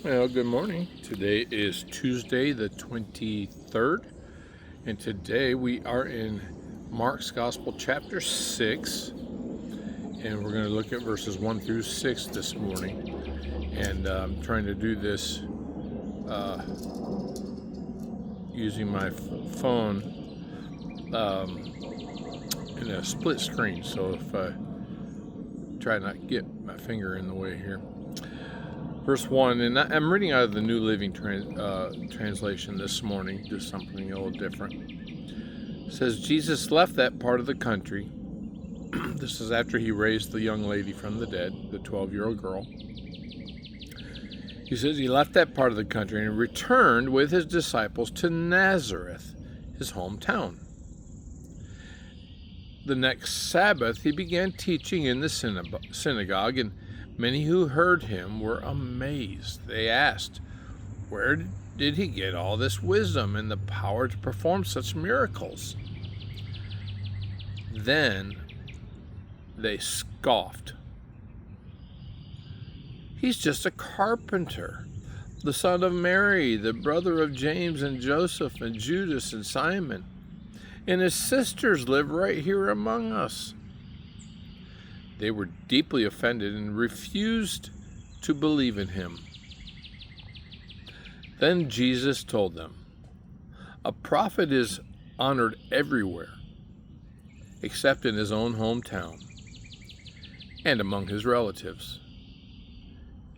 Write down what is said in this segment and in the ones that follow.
Well, good morning. Today is Tuesday, the 23rd, and today we are in Mark's Gospel, chapter 6, and we're going to look at verses 1 through 6 this morning. And I'm trying to do this using my phone in a split screen, so if I try not to get my finger in the way here. Verse 1, and I'm reading out of the New Living Translation this morning, just something a little different. It says, Jesus left that part of the country. This is after he raised the young lady from the dead, the 12-year-old girl. He says he left that part of the country and returned with his disciples to Nazareth, his hometown. The next Sabbath, he began teaching in the synagogue, and many who heard him were amazed. They asked, "Where did he get all this wisdom and the power to perform such miracles?" Then they scoffed. "He's just a carpenter, the son of Mary, the brother of James and Joseph and Judas and Simon. And his sisters live right here among us." They were deeply offended and refused to believe in him. Then Jesus told them, "A prophet is honored everywhere, except in his own hometown, and among his relatives,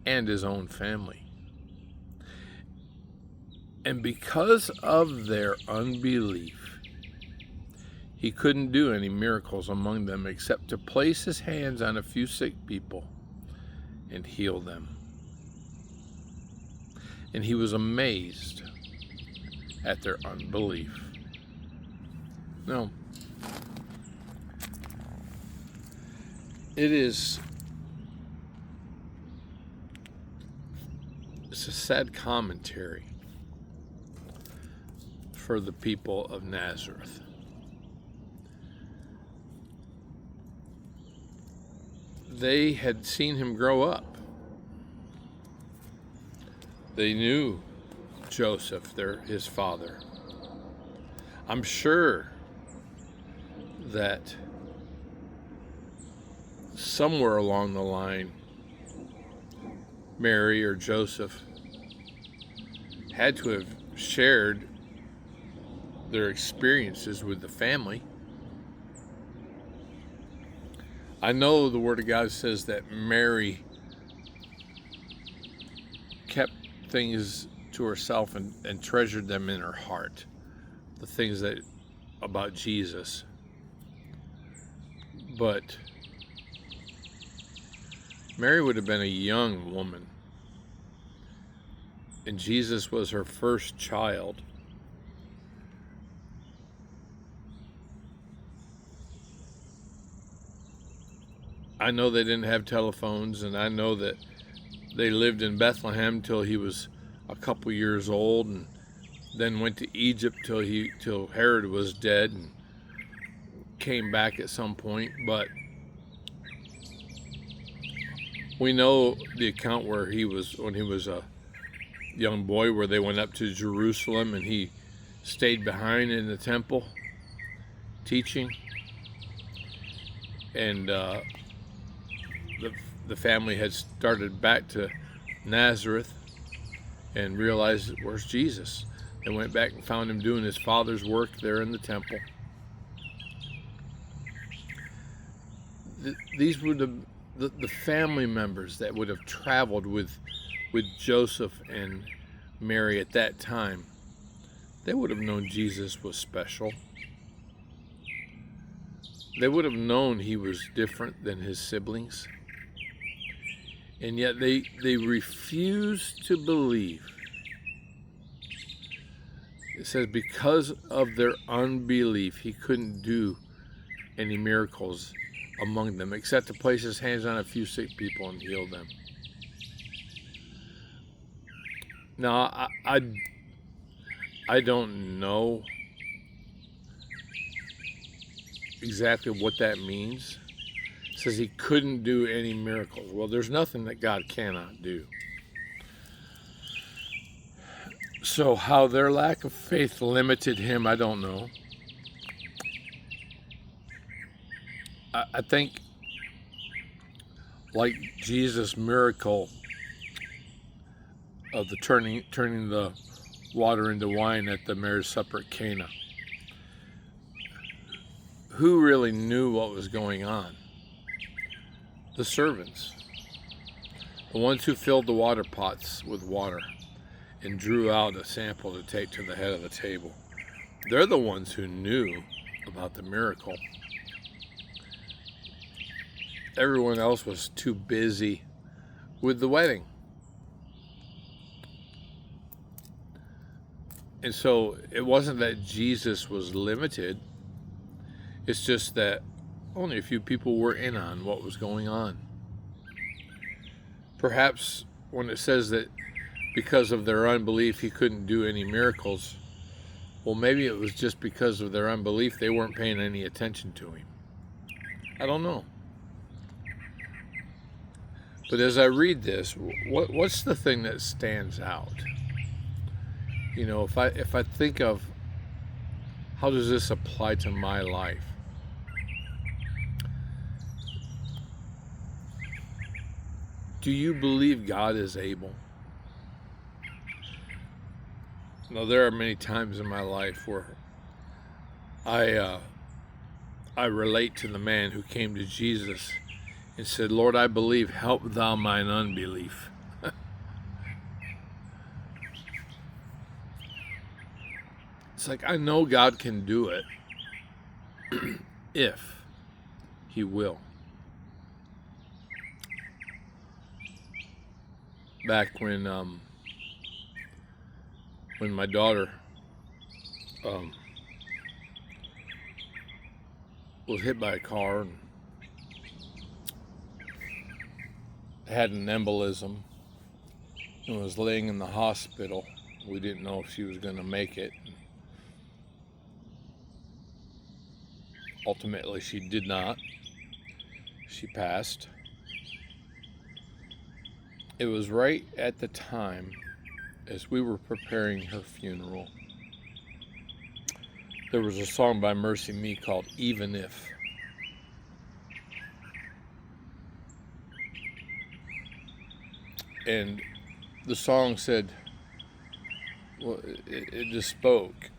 and his own family." And because of their unbelief, he couldn't do any miracles among them except to place his hands on a few sick people and heal them. And he was amazed at their unbelief. Now, it's a sad commentary for the people of Nazareth. They had seen him grow up. They knew Joseph, his father. I'm sure that somewhere along the line, Mary or Joseph had to have shared their experiences with the family. I know the Word of God says that Mary kept things to herself and treasured them in her heart, the things that about Jesus. But Mary would have been a young woman, and Jesus was her first child. I know they didn't have telephones, and I know that they lived in Bethlehem till he was a couple years old, and then went to Egypt till Herod was dead, and came back at some point. But we know the account when he was a young boy, where they went up to Jerusalem and he stayed behind in the temple teaching, and the family had started back to Nazareth and realized, where's Jesus? They went back and found him doing his father's work there in the temple. These were the family members that would have traveled with Joseph and Mary at that time. They would have known Jesus was special. They would have known he was different than his siblings. And yet they refused to believe. It says because of their unbelief, he couldn't do any miracles among them, except to place his hands on a few sick people and heal them. Now, I don't know exactly what that means. It says he couldn't do any miracles. Well, there's nothing that God cannot do. So how their lack of faith limited him, I don't know. I think like Jesus' miracle of the turning the water into wine at the marriage supper at Cana. Who really knew what was going on? The servants. The ones who filled the water pots with water and drew out a sample to take to the head of the table. They're the ones who knew about the miracle. Everyone else was too busy with the wedding. And so it wasn't that Jesus was limited. It's just that only a few people were in on what was going on. Perhaps when it says that because of their unbelief he couldn't do any miracles, well, maybe it was just because of their unbelief they weren't paying any attention to him. I don't know. But as I read this, what's the thing that stands out? You know, if I think of how does this apply to my life? Do you believe God is able? Now, there are many times in my life where I relate to the man who came to Jesus and said, Lord, I believe, help thou mine unbelief. It's like, I know God can do it if he will. Back when my daughter was hit by a car and had an embolism and was laying in the hospital. We didn't know if she was going to make it. Ultimately, she did not. She passed. It was right at the time as we were preparing her funeral. There was a song by Mercy Me called Even If. And the song said, well, it just spoke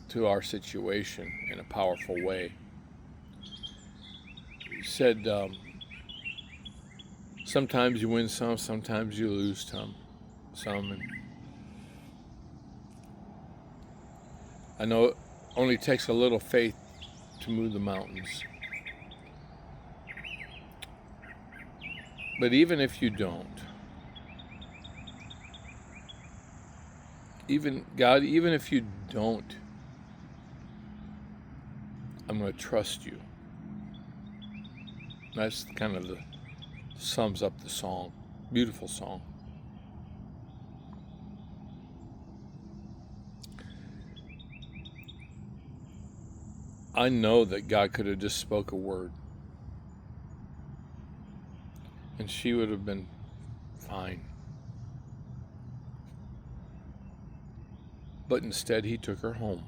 to our situation in a powerful way. It said, sometimes you win some, sometimes you lose some. And I know it only takes a little faith to move the mountains. But even if you don't, even if you don't, I'm going to trust you. That's kind of sums up the song. Beautiful song. I know that God could have just spoke a word and she would have been fine. But instead he took her home.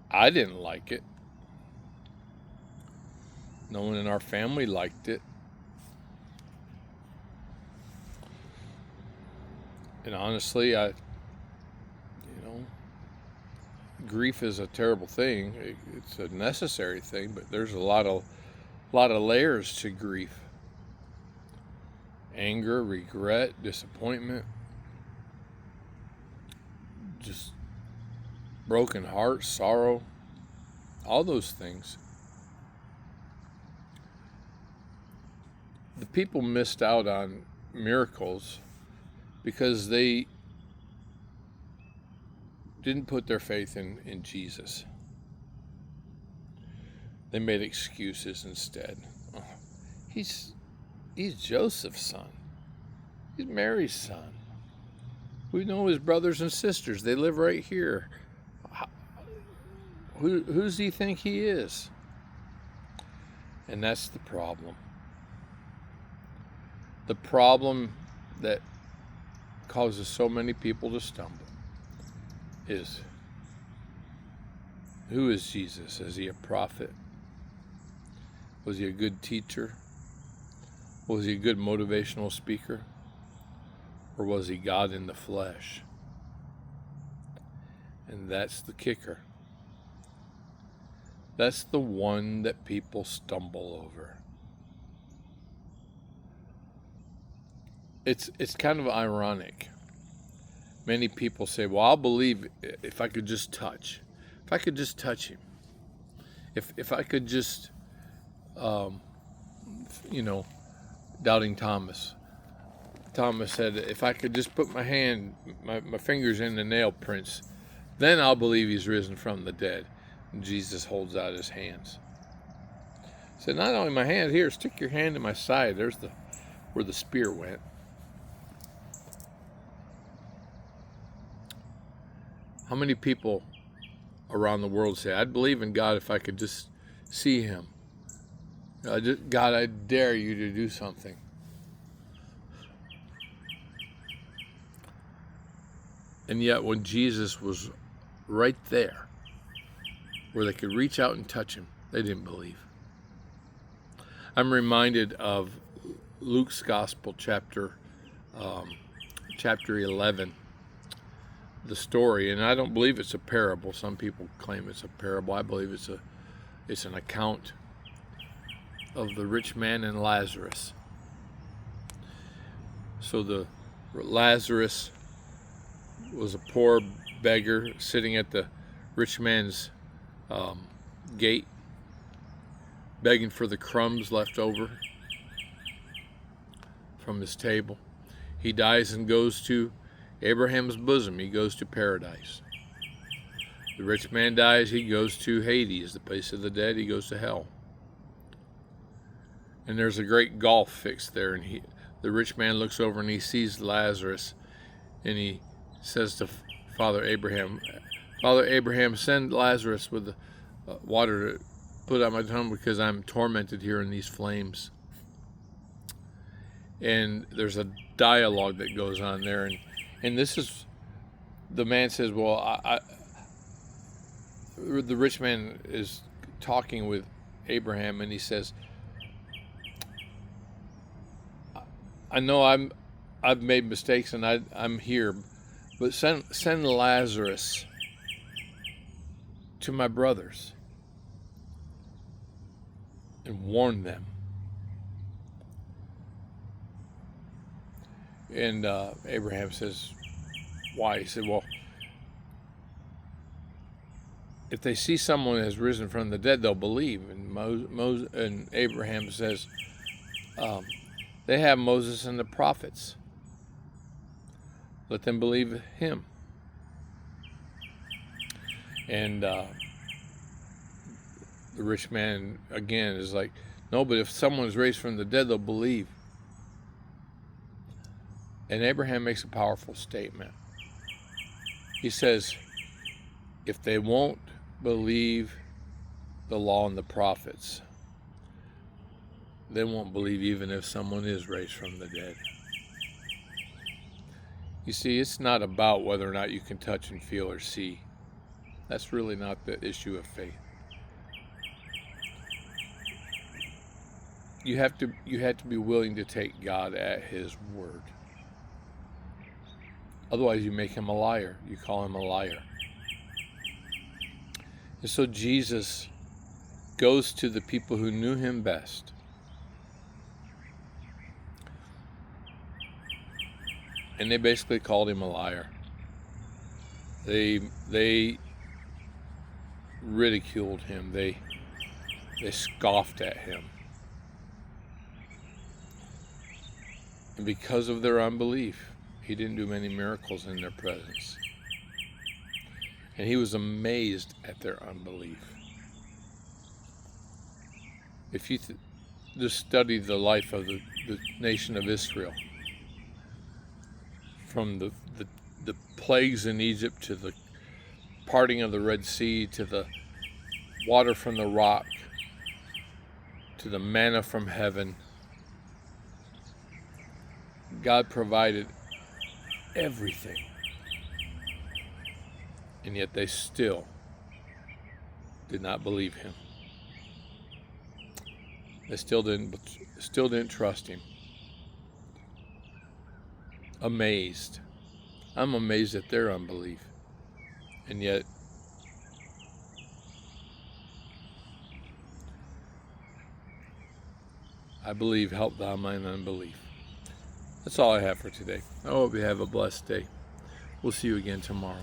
I didn't like it. No one in our family liked it. And honestly, grief is a terrible thing. It's a necessary thing, but there's a lot of layers to grief. Anger, regret, disappointment, just broken heart, sorrow, all those things. The people missed out on miracles because they didn't put their faith in Jesus. They made excuses instead. Oh, he's Joseph's son. He's Mary's son. We know his brothers and sisters. They live right here. Who does he think he is? And that's the problem. The problem that causes so many people to stumble is, who is Jesus? Is he a prophet? Was he a good teacher? Was he a good motivational speaker? Or was he God in the flesh? And that's the kicker. That's the one that people stumble over. It's kind of ironic. Many people say, well, I'll believe if I could just touch. If I could just touch him. If I could just, doubting Thomas. Thomas said, if I could just put my fingers in the nail prints, then I'll believe he's risen from the dead. And Jesus holds out his hands. He said, not only my hand, here, stick your hand in my side. There's where the spear went. How many people around the world say, I'd believe in God if I could just see him. God, I dare you to do something. And yet when Jesus was right there, where they could reach out and touch him, they didn't believe. I'm reminded of Luke's Gospel, chapter 11, the story, and I don't believe it's a parable. Some people claim it's a parable. I believe it's an account of the rich man and Lazarus. So the Lazarus was a poor beggar sitting at the rich man's gate, begging for the crumbs left over from his table. He dies and goes to Abraham's bosom. He goes to paradise. The rich man dies. He goes to Hades, the place of the dead. He goes to hell. And there's a great gulf fixed there. And the rich man looks over and he sees Lazarus, and he says to Father Abraham, send Lazarus with the water to put out my tongue, because I'm tormented here in these flames. And there's a dialogue that goes on there, and this is, the man says, well, the rich man is talking with Abraham, and he says, I know I've made mistakes and I'm here, but send Lazarus to my brothers and warn them. And Abraham says, why? He said, well, if they see someone has risen from the dead, they'll believe. And Abraham says, they have Moses and the prophets. Let them believe him. And the rich man, again, is like, no, but if someone is raised from the dead, they'll believe. And Abraham makes a powerful statement. He says, if they won't believe the law and the prophets, they won't believe even if someone is raised from the dead. You see, it's not about whether or not you can touch and feel or see. That's really not the issue of faith. You have to be willing to take God at his word. Otherwise, you make him a liar. You call him a liar. And so Jesus goes to the people who knew him best. And they basically called him a liar. They ridiculed him. They scoffed at him. And because of their unbelief, he didn't do many miracles in their presence. And he was amazed at their unbelief. If you just study the life of the nation of Israel, from the plagues in Egypt to the parting of the Red Sea, to the water from the rock, to the manna from heaven, God provided everything. And yet they still did not believe him. They still didn't trust him. Amazed. I'm amazed at their unbelief. And yet I believe, help thou mine unbelief. That's all I have for today. I hope you have a blessed day. We'll see you again tomorrow.